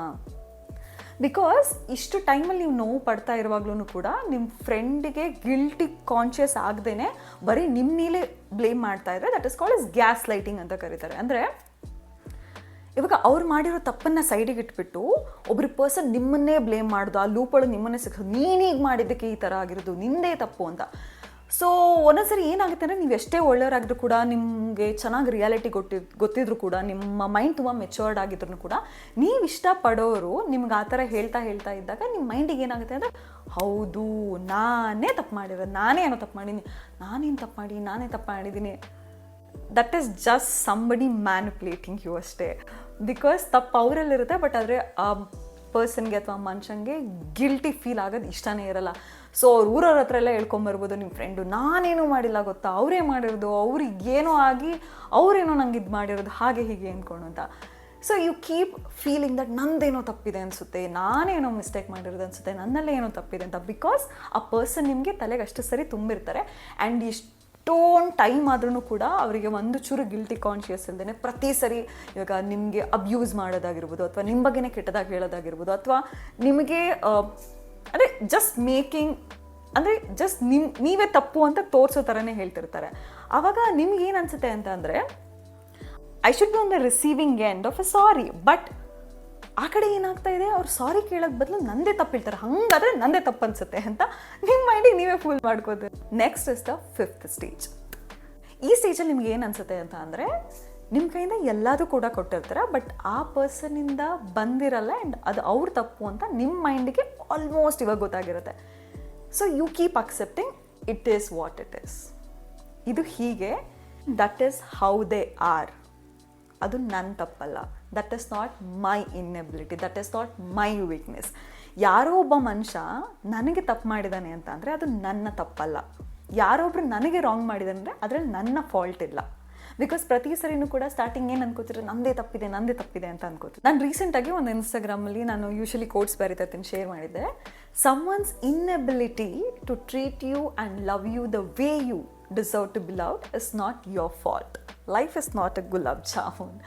ಬಿಕಾಸ್ ಇಷ್ಟು ಟೈಮಲ್ಲಿ ನೀವು ನೋವು ಪಡ್ತಾ ಇರುವಾಗ್ಲೂ ಕೂಡ ನಿಮ್ಮ ಫ್ರೆಂಡಿಗೆ ಗಿಲ್ಟಿ ಕಾನ್ಷಿಯಸ್ ಆಗದೇನೆ ಬರೀ ನಿಮ್ಮ ಮೇಲೆ ಬ್ಲೇಮ್ ಮಾಡ್ತಾ ಇದ್ರೆ that is called is gas lighting ಅಂತ ಕರೀತಾರೆ. ಅಂದರೆ ಇವಾಗ ಅವ್ರು ಮಾಡಿರೋ ತಪ್ಪನ್ನು ಸೈಡಿಗೆ ಇಟ್ಬಿಟ್ಟು ಒಬ್ಬರು ಪರ್ಸನ್ ನಿಮ್ಮನ್ನೇ ಬ್ಲೇಮ್ ಮಾಡೋದು, ಆ ಲೂಪೊಳಗೆ ನಿಮ್ಮನ್ನೇ ಸಿಕ್ಕೋದು, ನೀನೀಗ ಮಾಡಿದ್ದಕ್ಕೆ ಈ ಥರ ಆಗಿರೋದು, ನಿಂದೇ ತಪ್ಪು ಅಂತ. ಸೊ ಒಂದೊಂದ್ಸರಿ ಏನಾಗುತ್ತೆ ಅಂದರೆ ನೀವು ಎಷ್ಟೇ ಒಳ್ಳೆಯವರಾಗಿದ್ರು ಕೂಡ, ನಿಮಗೆ ಚೆನ್ನಾಗಿ ರಿಯಾಲಿಟಿ ಗೊತ್ತಿದ್ರು ಕೂಡ, ನಿಮ್ಮ ಮೈಂಡ್ ತುಂಬ ಮೆಚೂರ್ಡ್ ಆಗಿದ್ರು ಕೂಡ, ನೀವು ಇಷ್ಟಪಡೋರು ನಿಮ್ಗೆ ಆ ಥರ ಹೇಳ್ತಾ ಇದ್ದಾಗ ನಿಮ್ಮ ಮೈಂಡಿಗೆ ಏನಾಗುತ್ತೆ ಅಂದರೆ ಹೌದು ನಾನೇ ತಪ್ಪು ಮಾಡಿರೋದು, ನಾನೇ ಏನೋ ತಪ್ಪು ಮಾಡೀನಿ, ನಾನೇನು ತಪ್ಪು ಮಾಡಿದ್ದೀನಿ. That is just somebody manipulating you ಅಷ್ಟೇ. ಬಿಕಾಸ್ ತಪ್ಪು ಅವರಲ್ಲಿರುತ್ತೆ, ಬಟ್ ಆದರೆ ಆ ಪರ್ಸನ್ಗೆ ಅಥವಾ ಮನುಷ್ಯನಿಗೆ ಗಿಲ್ಟಿ ಫೀಲ್ ಆಗೋದು ಇಷ್ಟನೇ ಇರಲ್ಲ. ಸೊ ಅವ್ರು ಊರವ್ರ ಹತ್ರ ಎಲ್ಲ ಹೇಳ್ಕೊಂಬರ್ಬೋದು, ನಿಮ್ಮ ಫ್ರೆಂಡು ನಾನೇನೂ ಮಾಡಿಲ್ಲ ಗೊತ್ತಾ, ಅವರೇ ಮಾಡಿರೋದು, ಅವ್ರಿಗೇನೋ ಆಗಿ ಅವರೇನೋ ನಂಗೆ ಇದು ಮಾಡಿರೋದು, ಹಾಗೆ ಹೀಗೆ ಅಂದ್ಕೊಂಡು ಅಂತ. So you keep feeling that ನಂದೇನೋ ತಪ್ಪಿದೆ ಅನಿಸುತ್ತೆ, ನಾನೇನೋ ಮಿಸ್ಟೇಕ್ ಮಾಡಿರೋದು ಅನಿಸುತ್ತೆ, ನನ್ನಲ್ಲೇ ಏನೋ ತಪ್ಪಿದೆ ಅಂತ. ಬಿಕಾಸ್ ಆ ಪರ್ಸನ್ ನಿಮಗೆ ತಲೆಗೆ ಅಷ್ಟು ಸರಿ ತುಂಬಿರ್ತಾರೆ. ಆ್ಯಂಡ್ ಇಷ್ಟೊಂದು ಟೈಮ್ ಆದ್ರೂ ಕೂಡ ಅವರಿಗೆ ಒಂದು ಚೂರು ಗಿಲ್ಟಿ ಕಾನ್ಷಿಯಸ್ ಇಲ್ಲದೇ ಪ್ರತಿ ಸರಿ ಇವಾಗ ನಿಮಗೆ ಅಬ್ಯೂಸ್ ಮಾಡೋದಾಗಿರ್ಬೋದು, ಅಥವಾ ನಿಮ್ಮ ಬಗ್ಗೆನೇ ಕೆಟ್ಟದಾಗಿ ಹೇಳೋದಾಗಿರ್ಬೋದು, ಅಥವಾ ನಿಮಗೆ ಅಂದರೆ ಜಸ್ಟ್ ಮೇಕಿಂಗ್ ಅಂದರೆ ಜಸ್ಟ್ ನೀವೇ ತಪ್ಪು ಅಂತ ತೋರಿಸೋ ಥರನೇ ಹೇಳ್ತಿರ್ತಾರೆ. ಆವಾಗ ನಿಮ್ಗೆ ಏನು ಅನಿಸುತ್ತೆ ಅಂತ ಅಂದರೆ I should be on the receiving end of a sorry. But ಆ ಕಡೆ ಏನಾಗ್ತಾ ಇದೆ, ಅವ್ರು ಸಾರಿ ಕೇಳೋದ್ ಬದಲು ನಂದೇ ತಪ್ಪಿರ್ತಾರೆ, ಹಂಗಾದ್ರೆ ನಂದೇ ತಪ್ಪು ಅನ್ಸುತ್ತೆ ಅಂತ ನಿಮ್ಮ ಮೈಂಡಿಗೆ ನೀವೇ ಫೂಲ್ ಮಾಡ್ಕೋತೀರಿ. Next is the 5th stage. ಈ ಸ್ಟೇಜಲ್ಲಿ ನಿಮ್ಗೆ ಏನು ಅನ್ಸುತ್ತೆ ಅಂತ ಅಂದರೆ, ನಿಮ್ಮ ಕೈಯಿಂದ ಎಲ್ಲದೂ ಕೂಡ ಕೊಟ್ಟಿರ್ತಾರೆ, ಬಟ್ ಆ ಪರ್ಸನಿಂದ ಬಂದಿರಲ್ಲ ಆ್ಯಂಡ್ ಅದು ಅವ್ರ ತಪ್ಪು ಅಂತ ನಿಮ್ಮ ಮೈಂಡಿಗೆ ಆಲ್ಮೋಸ್ಟ್ ಇವಾಗ ಗೊತ್ತಾಗಿರುತ್ತೆ. So you keep accepting it is what it is. ಇದು ಹೀಗೆ, that is how they are. ಅದು ನನ್ನ ತಪ್ಪಲ್ಲ. That is not my inability, that is not my weakness. ಯಾರೋ ಒಬ್ಬ ಮನುಷ್ಯ ನನಗೆ ತಪ್ಪು ಮಾಡಿದ್ದಾನೆ ಅಂತ ಅಂದರೆ ಅದು ನನ್ನ ತಪ್ಪಲ್ಲ. ಯಾರೊಬ್ರು ನನಗೆ ರಾಂಗ್ ಮಾಡಿದಾನೆ ಅಂದರೆ ಅದರಲ್ಲಿ ನನ್ನ ಫಾಲ್ಟ್ ಇಲ್ಲ. ಬಿಕಾಸ್ ಪ್ರತಿ ಸರಿನೂ ಕೂಡ ಸ್ಟಾರ್ಟಿಂಗ್ ಏನು ಅನ್ಕೋತಿದ್ರೆ ನಂದೇ ತಪ್ಪಿದೆ ಅಂತ ಅನ್ಕೋತೀನಿ. ನಾನು ರೀಸೆಂಟಾಗಿ ಒಂದು ಇನ್ಸ್ಟಾಗ್ರಾಮಲ್ಲಿ ನಾನು ಯೂಶಲಿ ಕೋಟ್ಸ್ ಬರೀತೀನಿ, ಶೇರ್ ಮಾಡಿದ್ದೆ. Someone's inability to treat you and love you the way you deserve to be loved is not your fault. Life is not a gulab jamun.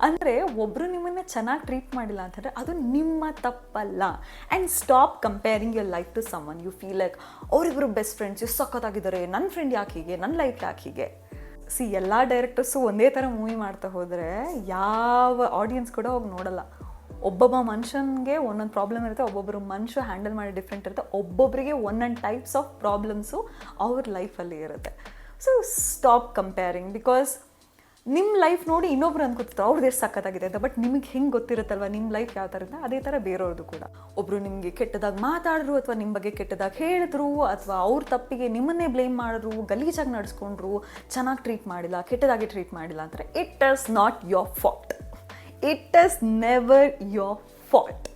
ಅಂದರೆ ಒಬ್ಬರು ನಿಮ್ಮನ್ನು ಚೆನ್ನಾಗಿ ಟ್ರೀಟ್ ಮಾಡಿಲ್ಲ ಅಂತಂದರೆ ಅದು ನಿಮ್ಮ ತಪ್ಪಲ್ಲ. And stop comparing your life to someone. You feel like ಅವರಿಬ್ಬರು ಬೆಸ್ಟ್ ಫ್ರೆಂಡ್ಸ್ ಎಷ್ಟು ಸಖತ್ತಾಗಿದ್ದಾರೆ, ನನ್ನ ಫ್ರೆಂಡ್ ಯಾಕೆ ಹೀಗೆ, ನನ್ನ ಲೈಫ್ ಯಾಕೆ ಹೀಗೆ. ಎಲ್ಲ ಡೈರೆಕ್ಟರ್ಸು ಒಂದೇ ಥರ ಮೂವಿ ಮಾಡ್ತಾ ಹೋದರೆ ಯಾವ ಆಡಿಯನ್ಸ್ ಕೂಡ ಹೋಗಿ ನೋಡಲ್ಲ. ಒಬ್ಬೊಬ್ಬ ಮನುಷ್ಯನಿಗೆ ಒಂದೊಂದು ಪ್ರಾಬ್ಲಮ್ ಇರುತ್ತೆ, ಒಬ್ಬೊಬ್ಬರು ಮನುಷ್ಯ ಹ್ಯಾಂಡಲ್ ಮಾಡಿ ಡಿಫ್ರೆಂಟ್ ಇರುತ್ತೆ, ಒಬ್ಬೊಬ್ಬರಿಗೆ ಒಂದೊಂದು ಟೈಪ್ಸ್ ಆಫ್ ಪ್ರಾಬ್ಲಮ್ಸು ಅವ್ರ ಲೈಫಲ್ಲಿ ಇರುತ್ತೆ. So stop comparing. ಬಿಕಾಸ್ ನಿಮ್ಮ ಲೈಫ್ ನೋಡಿ ಇನ್ನೊಬ್ರು ಅನ್ಕೋತಾರೆ ಅವ್ರದ್ದು ಎಷ್ಟು ಸಖತ್ತಾಗಿದೆ ಅಂತ. ಬಟ್ ನಿಮಗೆ ಹೆಂಗೆ ಗೊತ್ತಿರುತ್ತಲ್ವ ನಿಮ್ಮ ಲೈಫ್ ಯಾವ ಥರ ಇದೆ, ಅದೇ ಥರ ಬೇರೆಯವ್ರದ್ದು ಕೂಡ. ಒಬ್ಬರು ನಿಮಗೆ ಕೆಟ್ಟದಾಗಿ ಮಾತಾಡಿದ್ರು ಅಥವಾ ನಿಮ್ಮ ಬಗ್ಗೆ ಕೆಟ್ಟದಾಗಿ ಹೇಳಿದ್ರು ಅಥವಾ ಅವ್ರ ತಪ್ಪಿಗೆ ನಿಮ್ಮನ್ನೇ ಬ್ಲೇಮ್ ಮಾಡಿದ್ರು, ಗಲೀಜಾಗಿ ನಡೆಸ್ಕೊಂಡ್ರು, ಚೆನ್ನಾಗಿ ಟ್ರೀಟ್ ಮಾಡಿಲ್ಲ, ಕೆಟ್ಟದಾಗಿ ಟ್ರೀಟ್ ಮಾಡಿಲ್ಲ ಅಂದರೆ it is not your fault. It is never your fault.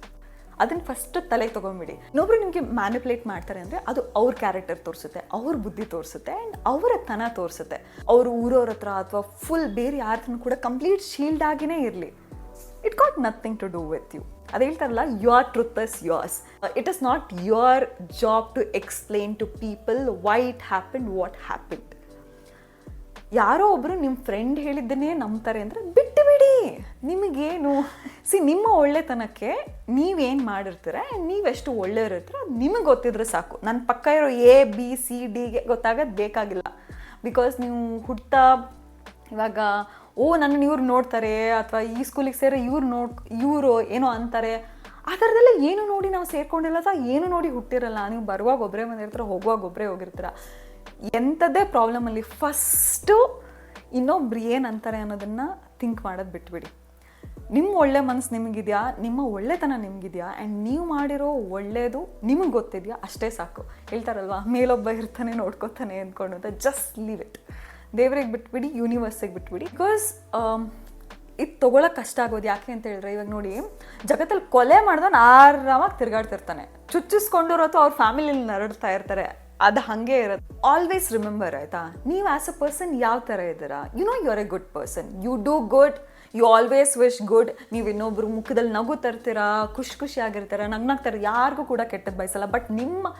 ಅದನ್ನು ಫಸ್ಟ್ ತಲೆಗೆ ತೊಗೊಂಬಿಡಿ. ಇನ್ನೊಬ್ರು ನಿಮಗೆ ಮ್ಯಾನಿಪುಲೇಟ್ ಮಾಡ್ತಾರೆ ಅಂದರೆ ಅದು ಅವ್ರ ಕ್ಯಾರೆಕ್ಟರ್ ತೋರಿಸುತ್ತೆ, ಅವ್ರ ಬುದ್ಧಿ ತೋರಿಸುತ್ತೆ ಆ್ಯಂಡ್ ಅವರ ತನ ತೋರಿಸುತ್ತೆ. ಅವರು ಊರವ್ರ ಹತ್ರ ಅಥವಾ ಫುಲ್ ಬೇರೆ ಯಾರತ್ರ ಕೂಡ ಕಂಪ್ಲೀಟ್ ಶೀಲ್ಡ್ ಆಗಿನೇ ಇರಲಿ, it got nothing to do with you. ಅದು ಹೇಳ್ತಾರಲ್ಲ, your truth is yours. It is not your job to explain to people why it happened, what happened. ಯಾರೋ ಒಬ್ಬರು ನಿಮ್ಮ ಫ್ರೆಂಡ್ ಹೇಳಿದ್ದನ್ನೇ ನಂಬ್ತಾರೆ ಅಂದರೆ ಬಿಟ್ಟು ಬಿಡಿ. ನಿಮಗೇನು ನಿಮ್ಮ ಒಳ್ಳೆತನಕ್ಕೆ ನೀವೇನು ಮಾಡಿರ್ತೀರ, ನೀವೆಷ್ಟು ಒಳ್ಳೆಯವ್ರಿರ್ತೀರ ಅದು ನಿಮಗೆ ಗೊತ್ತಿದ್ರೆ ಸಾಕು. ನನ್ನ ಪಕ್ಕ ಇರೋ ABCDಗೆ ಗೊತ್ತಾಗೋದು ಬೇಕಾಗಿಲ್ಲ. ಬಿಕಾಸ್ ನೀವು ಹುಡ್ತಾ ಇವಾಗ ನನ್ನನ್ನು ಇವ್ರು ನೋಡ್ತಾರೆ ಅಥವಾ ಈ ಸ್ಕೂಲಿಗೆ ಸೇರೋ ಇವರು ಏನೋ ಅಂತಾರೆ, ಆ ಥರದೆಲ್ಲ ಏನು ನೋಡಿ ನಾವು ಸೇರ್ಕೊಂಡಿಲ್ಲ, ಅಥವಾ ಏನು ನೋಡಿ ಹುಟ್ಟಿರಲ್ಲ. ನೀವು ಬರುವಾಗ ಒಬ್ಬರೇ ಬಂದಿರ್ತೀರ, ಹೋಗುವಾಗ ಒಬ್ಬರೇ ಹೋಗಿರ್ತೀರ. ಎಂಥದ್ದೇ ಪ್ರಾಬ್ಲಮಲ್ಲಿ ಫಸ್ಟು ಇನ್ನೊಬ್ರು ಏನಂತಾರೆ ಅನ್ನೋದನ್ನು ಥಿಂಕ್ ಮಾಡೋದು ಬಿಟ್ಬಿಡಿ. ನಿಮ್ಮ ಒಳ್ಳೆ ಮನಸ್ಸು ನಿಮಗಿದೆಯಾ, ನಿಮ್ಮ ಒಳ್ಳೆತನ ನಿಮಗಿದೆಯಾ ಆ್ಯಂಡ್ ನೀವು ಮಾಡಿರೋ ಒಳ್ಳೆಯದು ನಿಮಗೆ ಗೊತ್ತಿದೆಯಾ, ಅಷ್ಟೇ ಸಾಕು. ಹೇಳ್ತಾರಲ್ವ, ಮೇಲೊಬ್ಬ ಇರ್ತಾನೆ ನೋಡ್ಕೊತಾನೆ ಅಂದ್ಕೊಂಡು ಅಂತ. Just leave it. ದೇವ್ರಿಗೆ ಬಿಟ್ಬಿಡಿ, ಯೂನಿವರ್ಸಿಗೆ ಬಿಟ್ಬಿಡಿ. ಬಿಕಾಸ್ ಇದು ತೊಗೊಳಕ್ಕೆ ಕಷ್ಟ ಆಗೋದು ಯಾಕೆ ಅಂತ ಹೇಳಿದ್ರೆ, ಇವಾಗ ನೋಡಿ, ಜಗತ್ತಲ್ಲಿ ಕೊಲೆ ಮಾಡ್ದವನು ಆರಾಮಾಗಿ ತಿರ್ಗಾಡ್ತಿರ್ತಾನೆ, ಚುಚ್ಚಿಸ್ಕೊಂಡಿರೋ ಅಥವಾ ಅವ್ರ ಫ್ಯಾಮಿಲಿಲಿ ನರಡ್ತಾ ಇರ್ತಾರೆ, ಅದು ಹಾಗೆ ಇರುತ್ತೆ. ಆಲ್ವೇಸ್ ರಿಮೆಂಬರ್, ಆಯಿತಾ, ನೀವು ಆ್ಯಸ್ ಅ ಪರ್ಸನ್ ಯಾವ ಥರ ಇದ್ದೀರಾ. You know you are a good person, you do good, you always wish good. ನೀವು ಇನ್ನೊಬ್ರು ಮುಖದಲ್ಲಿ ನಗು ತರ್ತೀರಾ, ಖುಷಿಯಾಗಿರ್ತೀರ, ನಗ್ನಾಗ್ತಾರೆ, ಯಾರಿಗೂ ಕೂಡ ಕೆಟ್ಟದ್ದು ಬಯಸಲ್ಲ. ಬಟ್ ನಿಮ್ಮ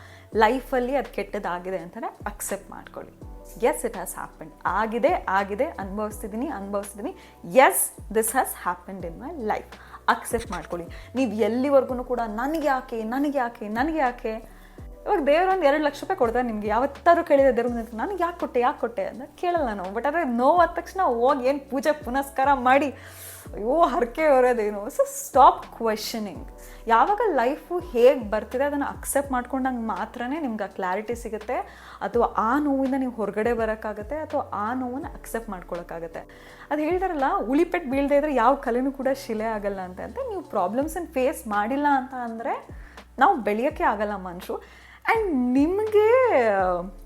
ಲೈಫಲ್ಲಿ ಅದು ಕೆಟ್ಟದಾಗಿದೆ ಅಂತಲೇ ಅಕ್ಸೆಪ್ಟ್ ಮಾಡ್ಕೊಳ್ಳಿ. Yes, it has happened. ಆಗಿದೆ, ಅನುಭವಿಸ್ತಿದ್ದೀನಿ. Yes, this has happened in my life. Accept ಮಾಡ್ಕೊಳ್ಳಿ. ನೀವು ಎಲ್ಲಿವರೆಗೂ ಕೂಡ ನನಗೆ ಯಾಕೆ. ಇವಾಗ ದೇವ್ರು ಒಂದು 2 ಲಕ್ಷ ರೂಪಾಯಿ ಕೊಡ್ತಾರೆ ನಿಮಗೆ. ಯಾವತ್ತಾದ್ರೂ ಕೇಳಿದೆ ದೇವ್ರ ಮುಂದೆ, ನನಗೆ ಯಾಕೆ ಕೊಟ್ಟೆ ಅಂತ ಕೇಳಲ್ಲ ನಾವು. ಬಟ್ ಅದೇ ನೋವಾದ ತಕ್ಷಣ ಹೋಗಿ ಏನು ಪೂಜೆ ಪುನಸ್ಕಾರ ಮಾಡಿ ಹರಕೆ ಹೊರೋದೇನು. So stop questioning. ಯಾವಾಗ ಲೈಫು ಹೇಗೆ ಬರ್ತಿದೆ ಅದನ್ನು ಅಕ್ಸೆಪ್ಟ್ ಮಾಡ್ಕೊಂಡಂಗೆ ಮಾತ್ರನೇ ನಿಮ್ಗೆ ಆ ಕ್ಲಾರಿಟಿ ಸಿಗುತ್ತೆ, ಅಥವಾ ಆ ನೋವಿಂದ ನೀವು ಹೊರಗಡೆ ಬರೋಕ್ಕಾಗತ್ತೆ, ಅಥವಾ ಆ ನೋವನ್ನು ಅಕ್ಸೆಪ್ಟ್ ಮಾಡ್ಕೊಳಕ್ಕಾಗತ್ತೆ. ಅದು ಹೇಳ್ತಾರಲ್ಲ, ಉಳಿಪೆಟ್ಟು ಬೀಳದೇ ಇದ್ರೆ ಯಾವ ಕಲೆನೂ ಕೂಡ ಶಿಲೆ ಆಗಲ್ಲ ಅಂತ. ನೀವು ಪ್ರಾಬ್ಲಮ್ಸನ್ನು ಫೇಸ್ ಮಾಡಿಲ್ಲ ಅಂತ ಅಂದರೆ ನಾವು ಬೆಳೆಯೋಕ್ಕೆ ಆಗಲ್ಲ ಮನುಷ್ಯರು. ಆ್ಯಂಡ್ ನಿಮಗೆ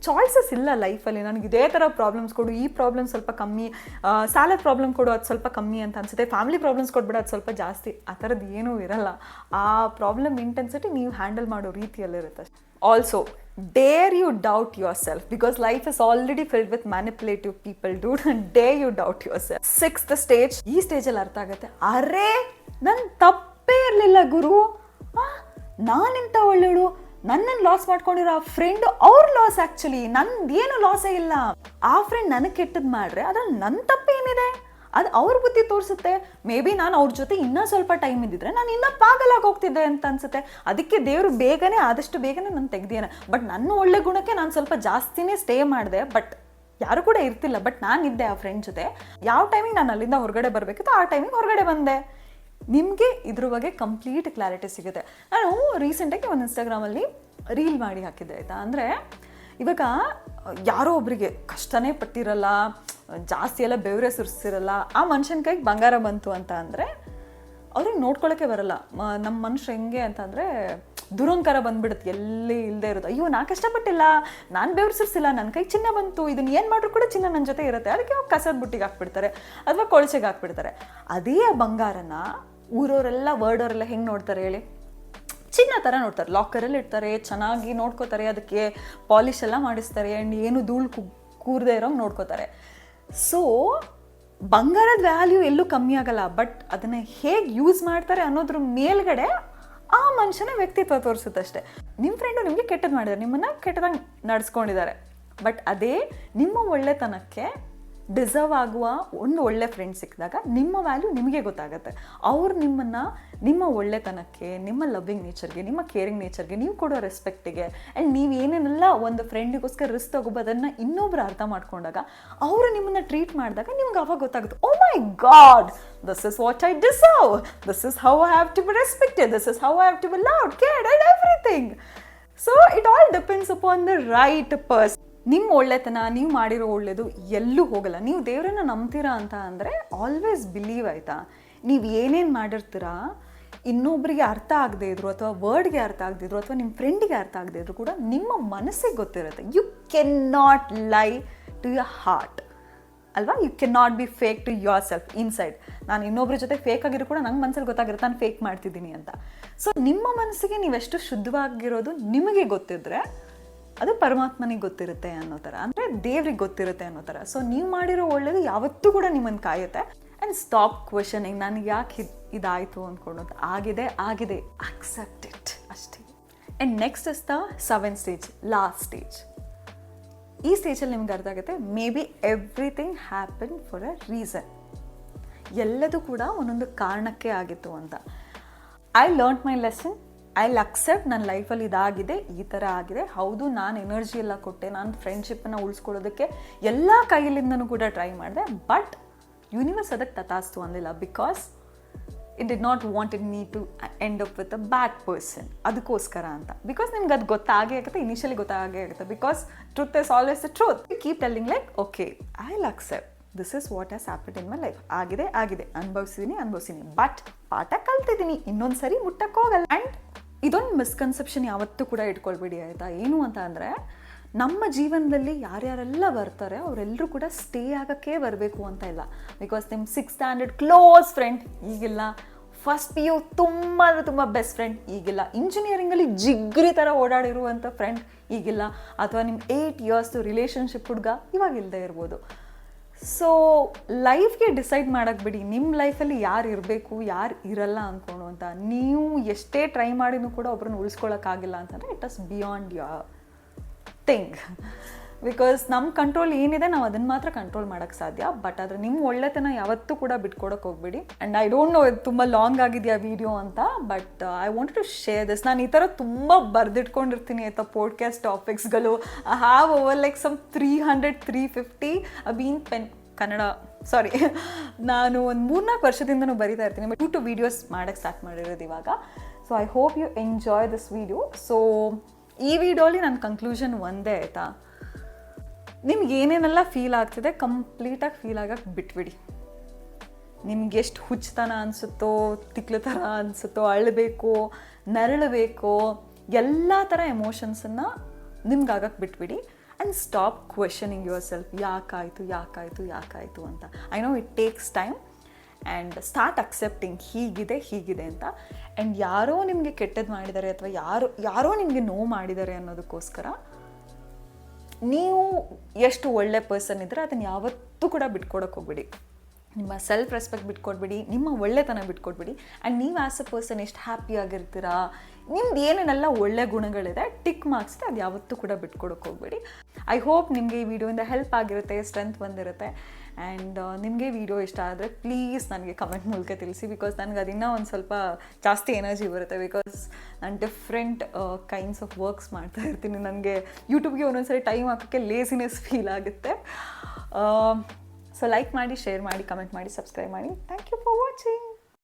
ಚಾಯ್ಸಸ್ ಇಲ್ಲ ಲೈಫಲ್ಲಿ. ನನಗೆ ಇದೇ ಥರ ಪ್ರಾಬ್ಲಮ್ಸ್ ಕೊಡು, ಈ ಪ್ರಾಬ್ಲಮ್ ಸ್ವಲ್ಪ ಕಮ್ಮಿ, ಸ್ಯಾಲರಿ ಪ್ರಾಬ್ಲಮ್ ಕೊಡು ಅದು ಸ್ವಲ್ಪ ಕಮ್ಮಿ ಅಂತ ಅನಿಸುತ್ತೆ, ಫ್ಯಾಮಿಲಿ ಪ್ರಾಬ್ಲಮ್ಸ್ ಕೊಡ್ಬೇಡ ಅದು ಸ್ವಲ್ಪ ಜಾಸ್ತಿ. ಆ ಥರದ್ದು ಏನೂ ಇರಲ್ಲ. ಆ ಪ್ರಾಬ್ಲಮ್ ಇಂಟೆನ್ಸಿಟಿ ನೀವು ಹ್ಯಾಂಡಲ್ ಮಾಡೋ ರೀತಿಯಲ್ಲಿರುತ್ತೆ. Also dare you doubt yourself, because life is already filled with manipulative people. Dare you doubt yourself. 6th stage. ಈ ಸ್ಟೇಜಲ್ಲಿ ಅರ್ಥ ಆಗುತ್ತೆ, ಅರೇ ನನ್ನ ತಪ್ಪೇ ಇರಲಿಲ್ಲ ಗುರು, ನಾನೆಂತ ಒಳ್ಳೆಯಳು, ನನ್ನನ್ನು ಲಾಸ್ ಮಾಡ್ಕೊಂಡಿರೋ ಆ ಫ್ರೆಂಡು ಅವ್ರ ಲಾಸ್. ಆ್ಯಕ್ಚುಲಿ ನಂದೇನು ಲಾಸೇ ಇಲ್ಲ. ಆ ಫ್ರೆಂಡ್ ನನಗೆ ಕೆಟ್ಟದ್ದು ಮಾಡ್ರೆ ಅದ್ರಲ್ಲಿ ನನ್ನ ತಪ್ಪೇನಿದೆ, ಅದು ಅವ್ರ ಬುದ್ಧಿ ತೋರಿಸುತ್ತೆ. ಮೇ ಬಿ ನಾನು ಅವ್ರ ಜೊತೆ ಇನ್ನೂ ಸ್ವಲ್ಪ ಟೈಮ್ ಇದ್ದಿದ್ರೆ ನಾನು ಇನ್ನೂ ಪಾಗಲಾಗಿ ಹೋಗ್ತಿದ್ದೆ ಅಂತ ಅನ್ಸುತ್ತೆ. ಅದಕ್ಕೆ ದೇವರು ಆದಷ್ಟು ಬೇಗನೆ ನಾನು ತೆಗ್ದಿಯಾನೆ. ಬಟ್ ನನ್ನ ಒಳ್ಳೆ ಗುಣಕ್ಕೆ ನಾನು ಸ್ವಲ್ಪ ಜಾಸ್ತಿನೇ ಸ್ಟೇ ಮಾಡಿದೆ. ಬಟ್ ಯಾರು ಕೂಡ ಇರ್ತಿಲ್ಲ, ಬಟ್ ನಾನಿದ್ದೆ ಆ ಫ್ರೆಂಡ್ ಜೊತೆ. ಯಾವ ಟೈಮಿಗೆ ನಾನು ಅಲ್ಲಿಂದ ಹೊರಗಡೆ ಬರಬೇಕಿತ್ತು ಆ ಟೈಮಿಗೆ ಹೊರಗಡೆ ಬಂದೆ. ನಿಮಗೆ ಇದ್ರ ಬಗ್ಗೆ ಕಂಪ್ಲೀಟ್ ಕ್ಲಾರಿಟಿ ಸಿಗುತ್ತೆ. ನಾನು ರೀಸೆಂಟಾಗಿ ಒಂದು ಇನ್ಸ್ಟಾಗ್ರಾಮಲ್ಲಿ ರೀಲ್ ಮಾಡಿ ಹಾಕಿದ್ದೆ ಆಯಿತಾ. ಅಂದರೆ ಇವಾಗ ಯಾರೋ ಒಬ್ಬರಿಗೆ ಕಷ್ಟನೇ ಪಟ್ಟಿರಲ್ಲ, ಜಾಸ್ತಿ ಎಲ್ಲ ಬೆವರೇ ಸುರಿಸಿರಲ್ಲ, ಆ ಮನುಷ್ಯನ ಕೈಗೆ ಬಂಗಾರ ಬಂತು ಅಂತ ಅಂದರೆ ಅವ್ರಿಗೆ ನೋಡ್ಕೊಳ್ಳೋಕ್ಕೆ ಬರಲ್ಲ. ನಮ್ಮ ಮನುಷ್ಯ ಹೆಂಗೆ ಅಂತಂದರೆ ದುರಂಕಾರ ಬಂದ್ಬಿಡುತ್ತೆ, ಎಲ್ಲಿ ಇಲ್ಲದೆ ಇರುತ್ತೆ. ಅಯ್ಯೋ ನಾ ಕಷ್ಟಪಟ್ಟಿಲ್ಲ, ನಾನು ಬೆವರು ಸುರಿಸಿಲ್ಲ, ನನ್ನ ಕೈಗೆ ಚಿನ್ನ ಬಂತು, ಇದನ್ನು ಏನು ಮಾಡ್ರೂ ಕೂಡ ಚಿನ್ನ ನನ್ನ ಜೊತೆ ಇರುತ್ತೆ, ಅದಕ್ಕೆ ಅವ್ರು ಕಸದ ಬುಟ್ಟಿಗೆ ಹಾಕ್ಬಿಡ್ತಾರೆ ಅಥವಾ ಕೊಳಚೆಗೆ ಹಾಕ್ಬಿಡ್ತಾರೆ. ಅದೇ ಬಂಗಾರನ ಊರವರೆಲ್ಲ ವರ್ಡವರೆಲ್ಲ ಹೆಂಗೆ ನೋಡ್ತಾರೆ ಹೇಳಿ? ಚಿನ್ನ ಥರ ನೋಡ್ತಾರೆ. ಲಾಕರಲ್ಲಿ ಇಡ್ತಾರೆ, ಚೆನ್ನಾಗಿ ನೋಡ್ಕೋತಾರೆ, ಅದಕ್ಕೆ ಪಾಲಿಶ್ ಎಲ್ಲ ಮಾಡಿಸ್ತಾರೆ, ಆ್ಯಂಡ್ ಏನು ಧೂಳು ಕೂರದೇ ಇರೋಂಗೆ ನೋಡ್ಕೋತಾರೆ. ಸೊ ಬಂಗಾರದ ವ್ಯಾಲ್ಯೂ ಎಲ್ಲೂ ಕಮ್ಮಿ ಆಗಲ್ಲ, ಬಟ್ ಅದನ್ನು ಹೇಗೆ ಯೂಸ್ ಮಾಡ್ತಾರೆ ಅನ್ನೋದ್ರ ಮೇಲ್ಗಡೆ ಆ ಮನುಷ್ಯನ ವ್ಯಕ್ತಿತ್ವ ತೋರಿಸುತ್ತಷ್ಟೆ. ನಿಮ್ಮ ಫ್ರೆಂಡು ನಿಮಗೆ ಕೆಟ್ಟದ್ದು ಮಾಡಿದ್ದಾರೆ, ನಿಮ್ಮನ್ನು ಕೆಟ್ಟದಾಗಿ ನಡೆಸ್ಕೊಂಡಿದ್ದಾರೆ, ಬಟ್ ಅದೇ ನಿಮ್ಮ ಒಳ್ಳೆತನಕ್ಕೆ ಡಿಸರ್ವ್ ಆಗುವ ಒಂದು ಒಳ್ಳೆ ಫ್ರೆಂಡ್ ಸಿಕ್ಕಿದಾಗ ನಿಮ್ಮ ವ್ಯಾಲ್ಯೂ ನಿಮಗೆ ಗೊತ್ತಾಗುತ್ತೆ. ಅವ್ರು ನಿಮ್ಮನ್ನು ನಿಮ್ಮ ಒಳ್ಳೆತನಕ್ಕೆ, ನಿಮ್ಮ ಲವ್ವಿಂಗ್ ನೇಚರ್ಗೆ, ನಿಮ್ಮ ಕೇರಿಂಗ್ ನೇಚರ್ಗೆ, ನೀವು ಕೊಡೋ ರೆಸ್ಪೆಕ್ಟಿಗೆ, ಆ್ಯಂಡ್ ನೀವು ಏನೇನೆಲ್ಲ ಒಂದು ಫ್ರೆಂಡಿಗೋಸ್ಕರ ರಿಸ್ಕ್ ತಗೋಬೋದನ್ನು ಇನ್ನೊಬ್ರು ಅರ್ಥ ಮಾಡ್ಕೊಂಡಾಗ, ಅವರು ನಿಮ್ಮನ್ನು ಟ್ರೀಟ್ ಮಾಡಿದಾಗ ನಿಮ್ಗೆ ಅವಾಗ ಗೊತ್ತಾಗುತ್ತೆ, oh my God, this is what I deserve, this is how I have to be respected, this is how I have to be loved, cared and everything. So it all depends upon the right person. ನಿಮ್ಮ ಒಳ್ಳೆತನ, ನೀವು ಮಾಡಿರೋ ಒಳ್ಳೆಯದು ಎಲ್ಲೂ ಹೋಗಲ್ಲ. ನೀವು ದೇವರನ್ನ ನಂಬ್ತೀರಾ ಅಂತ ಅಂದರೆ ಆಲ್ವೇಸ್ ಬಿಲೀವ್ ಆಯಿತಾ. ನೀವು ಏನೇನು ಮಾಡಿರ್ತೀರಾ ಇನ್ನೊಬ್ಬರಿಗೆ ಅರ್ಥ ಆಗದೆ ಇದ್ರು, ಅಥವಾ ವರ್ಡ್ಗೆ ಅರ್ಥ ಆಗದಿದ್ರು, ಅಥವಾ ನಿಮ್ಮ ಫ್ರೆಂಡಿಗೆ ಅರ್ಥ ಆಗದೆ ಇದ್ರು ಕೂಡ ನಿಮ್ಮ ಮನಸ್ಸಿಗೆ ಗೊತ್ತಿರುತ್ತೆ. You can not lie to your heart ಅಲ್ವಾ. You can not be fake to yourself inside. ನಾನು ಇನ್ನೊಬ್ಬರ ಜೊತೆ ಫೇಕ್ ಆಗಿರೋ ಕೂಡ ನಂಗೆ ಮನಸ್ಸಲ್ಲಿ ಗೊತ್ತಾಗಿರುತ್ತೆ ನಾನು ಫೇಕ್ ಮಾಡ್ತಿದ್ದೀನಿ ಅಂತ. ಸೊ ನಿಮ್ಮ ಮನಸ್ಸಿಗೆ ನೀವೆಷ್ಟು ಶುದ್ಧವಾಗಿರೋದು ನಿಮಗೆ ಗೊತ್ತಿದ್ರೆ ಅದು ಪರಮಾತ್ಮನಿಗೆ ಗೊತ್ತಿರುತ್ತೆ ಅನ್ನೋ ಥರ, ಅಂದರೆ ದೇವ್ರಿಗೆ ಗೊತ್ತಿರುತ್ತೆ ಅನ್ನೋ ಥರ. ಸೊ ನೀವು ಮಾಡಿರೋ ಒಳ್ಳೇದು ಯಾವತ್ತೂ ಕೂಡ ನಿಮ್ಮನ್ನು ಕಾಯುತ್ತೆ. ಆ್ಯಂಡ್ ಸ್ಟಾಪ್ ಕ್ವೆಶನಿಂಗ್, ನನಗೆ ಯಾಕೆ ಇದಾಯಿತು ಅಂದ್ಕೊಂಡು. ಆಗಿದೆ ಆಗಿದೆ, ಅಕ್ಸೆಪ್ಟ್ ಇಟ್ ಅಷ್ಟೇ. And next is the 7th stage, last stage. ಈ ಸ್ಟೇಜಲ್ಲಿ ನಿಮ್ಗೆ ಅರ್ಥ ಆಗುತ್ತೆ, may be everything happen for a reason. ಎಲ್ಲದೂ ಕೂಡ ಒಂದೊಂದು ಕಾರಣಕ್ಕೆ ಆಗಿತ್ತು ಅಂತ. I learn my lesson, I accept ನನ್ನ ಲೈಫಲ್ಲಿ ಇದಾಗಿದೆ, ಈ ಥರ ಆಗಿದೆ. ಹೌದು, ನಾನು ಎನರ್ಜಿ ಎಲ್ಲ ಕೊಟ್ಟೆ, ನಾನು ಫ್ರೆಂಡ್ಶಿಪ್ಪನ್ನು ಉಳಿಸ್ಕೊಳ್ಳೋದಕ್ಕೆ ಎಲ್ಲ ಕೈಲಿಂದನೂ ಕೂಡ ಟ್ರೈ ಮಾಡಿದೆ, ಬಟ್ ಯೂನಿವರ್ಸ್ ಅದಕ್ಕೆ ತಥಾಸ್ತು ಅಂದಿಲ್ಲ. Because it did not wanted me to end up with a bad person, ಅದಕ್ಕೋಸ್ಕರ ಅಂತ. ಬಿಕಾಸ್ ನಿಮ್ಗೆ ಅದು ಗೊತ್ತಾಗೇ ಆಗುತ್ತೆ, ಇನಿಷಿಯಲಿ ಗೊತ್ತಾಗೇ ಆಗುತ್ತೆ. Because truth is always the truth. You keep telling like, okay I will accept, this is what has happen in my life. ಆಗಿದೆ ಆಗಿದೆ, ಅನುಭವಿಸಿದ್ದೀನಿ, but ಪಾಠ ಕಲ್ತಿದ್ದೀನಿ, ಇನ್ನೊಂದು ಸರಿ ಮುಟ್ಟಕ್ಕೆ ಹೋಗಲ್ಲ. ಆ್ಯಂಡ್ ಇದೊಂದು ಮಿಸ್ಕನ್ಸೆಪ್ಷನ್ ಯಾವತ್ತೂ ಕೂಡ ಇಟ್ಕೊಳ್ಬೇಡಿ ಆಯಿತಾ. ಏನು ಅಂತ ಅಂದರೆ, ನಮ್ಮ ಜೀವನದಲ್ಲಿ ಯಾರ್ಯಾರೆಲ್ಲ ಬರ್ತಾರೆ ಅವರೆಲ್ಲರೂ ಕೂಡ ಸ್ಟೇ ಆಗೋಕ್ಕೆ ಬರಬೇಕು ಅಂತ ಇಲ್ಲ. ಬಿಕಾಸ್ ನಿಮ್ಮ 6th ಸ್ಟ್ಯಾಂಡರ್ಡ್ ಕ್ಲೋಸ್ ಫ್ರೆಂಡ್ ಈಗಿಲ್ಲ, ಫಸ್ಟ್ PU ತುಂಬ ಅಂದರೆ ತುಂಬ ಬೆಸ್ಟ್ ಫ್ರೆಂಡ್ ಈಗಿಲ್ಲ, ಇಂಜಿನಿಯರಿಂಗಲ್ಲಿ ಜಿಗ್ರಿ ಥರ ಓಡಾಡಿರುವಂಥ ಫ್ರೆಂಡ್ ಈಗಿಲ್ಲ, ಅಥವಾ ನಿಮ್ಮ 8 years ರಿಲೇಷನ್ಶಿಪ್ ಹುಡುಗ ಇವಾಗ ಇಲ್ಲದೆ ಇರ್ಬೋದು. ಸೊ ಲೈಫ್ಗೆ ಡಿಸೈಡ್ ಮಾಡೋಕ್ಕೆ ಬಿಡಿ, ನಿಮ್ಮ ಲೈಫಲ್ಲಿ ಯಾರು ಇರಬೇಕು ಯಾರು ಇರಲ್ಲ ಅಂದ್ಕೊಂಡು ಅಂತ. ನೀವು ಎಷ್ಟೇ ಟ್ರೈ ಮಾಡಿನೂ ಕೂಡ ಒಬ್ಬರನ್ನ ಉಳಿಸ್ಕೊಳ್ಳೋಕ್ಕಾಗಿಲ್ಲ ಅಂತಂದರೆ it is beyond your thing. Because ನಮ್ಮ ಕಂಟ್ರೋಲ್ ಏನಿದೆ ನಾವು ಅದನ್ನು ಮಾತ್ರ ಕಂಟ್ರೋಲ್ ಮಾಡೋಕ್ಕೆ ಸಾಧ್ಯ. ಬಟ್ ಆದರೆ ನಿಮ್ಮ ಒಳ್ಳೆತನ ಯಾವತ್ತೂ ಕೂಡ ಬಿಟ್ಕೊಡೋಕೆ ಹೋಗ್ಬೇಡಿ. ಆ್ಯಂಡ್ ಐ ಡೋಂಟ್ ನೋ ಇದು ತುಂಬ ಲಾಂಗ್ ಆಗಿದೆಯಾ ವಿಡಿಯೋ ಅಂತ, but I want to share this. ನಾನು ಈ ಥರ ತುಂಬ ಬರೆದಿಟ್ಕೊಂಡಿರ್ತೀನಿ ಆಯಿತಾ ಪಾಡ್ಕಾಸ್ಟ್ ಟಾಪಿಕ್ಸ್ಗಳು. I have over like some 300-350 been pen Kannada sorry ನಾನು ಒಂದು 3-4 ವರ್ಷದಿಂದನೂ ಬರಿತಾ ಇರ್ತೀನಿ. ಬಟ್ 2 ವೀಡಿಯೋಸ್ ಮಾಡೋಕ್ಕೆ ಸ್ಟಾರ್ಟ್ ಮಾಡಿರೋದು ಇವಾಗ. So I hope you enjoy this video. So ಈ ವಿಡಿಯೋಲಿ ನನ್ನ ಕನ್ಕ್ಲೂಷನ್ ಒಂದೇ ಆಯಿತಾ, ನಿಮ್ಗೆ ಏನೇನೆಲ್ಲ ಫೀಲ್ ಆಗ್ತಿದೆ ಕಂಪ್ಲೀಟಾಗಿ ಫೀಲ್ ಆಗಕ್ಕೆ ಬಿಟ್ಬಿಡಿ. ನಿಮ್ಗೆ ಎಷ್ಟು ಹುಚ್ಚತನ ಅನಿಸುತ್ತೋ, ತಿಕ್ಲು ಥರ ಅನಿಸುತ್ತೋ, ಅಳಬೇಕು, ನರಳಬೇಕು, ಎಲ್ಲ ಥರ ಎಮೋಷನ್ಸನ್ನು ನಿಮ್ಗೆ ಆಗಕ್ಕೆ ಬಿಟ್ಬಿಡಿ. And stop questioning yourself, ಯಾಕಾಯಿತು ಅಂತ. I know it takes time. And start accepting ಹೀಗಿದೆ ಅಂತ. ಆ್ಯಂಡ್ ಯಾರೋ ನಿಮಗೆ ಕೆಟ್ಟದ್ದು ಮಾಡಿದ್ದಾರೆ ಅಥವಾ ಯಾರೋ ನಿಮಗೆ ನೋವು ಮಾಡಿದ್ದಾರೆ ಅನ್ನೋದಕ್ಕೋಸ್ಕರ ನೀವು ಎಷ್ಟು ಒಳ್ಳೆ ಪರ್ಸನ್ ಇದ್ದರೆ ಅದನ್ನು ಯಾವತ್ತೂ ಕೂಡ ಬಿಟ್ಕೊಡಕ್ಕೆ ಹೋಗ್ಬಿಡಿ. ನಿಮ್ಮ ಸೆಲ್ಫ್ ರೆಸ್ಪೆಕ್ಟ್ ಬಿಟ್ಕೊಡ್ಬಿಡಿ, ನಿಮ್ಮ ಒಳ್ಳೆತನ ಬಿಟ್ಕೊಡ್ಬಿಡಿ. ಆ್ಯಂಡ್ ನೀವು ಆ್ಯಸ್ ಅ ಪರ್ಸನ್ ಎಷ್ಟು ಹ್ಯಾಪಿಯಾಗಿರ್ತೀರಾ, ನಿಮ್ದು ಏನೇನೆಲ್ಲ ಒಳ್ಳೆ ಗುಣಗಳಿದೆ, ಟಿಕ್ ಮಾರ್ಕ್ಸ್ ಇದೆ, ಅದು ಯಾವತ್ತೂ ಕೂಡ ಬಿಟ್ಕೊಡಕ್ಕೆ ಹೋಗ್ಬೇಡಿ. ಐ ಹೋಪ್ ನಿಮಗೆ ಈ ವಿಡಿಯೋಯಿಂದ ಹೆಲ್ಪ್ ಆಗಿರುತ್ತೆ, ಸ್ಟ್ರೆಂತ್ ಬಂದಿರುತ್ತೆ. ಆ್ಯಂಡ್ ನಿಮಗೆ ವಿಡಿಯೋ ಇಷ್ಟ ಆದರೆ ಪ್ಲೀಸ್ ನನಗೆ ಕಮೆಂಟ್ ಮೂಲಕ ತಿಳಿಸಿ, ಬಿಕಾಸ್ ನನಗೆ ಅದನ್ನು ಒಂದು ಸ್ವಲ್ಪ ಜಾಸ್ತಿ ಎನರ್ಜಿ ಬರುತ್ತೆ. ಬಿಕಾಸ್ ನಾನು ಡಿಫ್ರೆಂಟ್ ಕೈಂಡ್ಸ್ ಆಫ್ ವರ್ಕ್ಸ್ ಮಾಡ್ತಾ ಇರ್ತೀನಿ. ನನಗೆ ಯೂಟ್ಯೂಬ್ಗೆ ಒಂದೊಂದ್ಸರಿ ಟೈಮ್ ಹಾಕೋಕ್ಕೆ ಲೇಸಿನೆಸ್ ಫೀಲ್ ಆಗುತ್ತೆ. ಸೊ ಲೈಕ್ ಮಾಡಿ, ಶೇರ್ ಮಾಡಿ, ಕಮೆಂಟ್ ಮಾಡಿ, ಸಬ್ಸ್ಕ್ರೈಬ್ ಮಾಡಿ. Thank you for watching.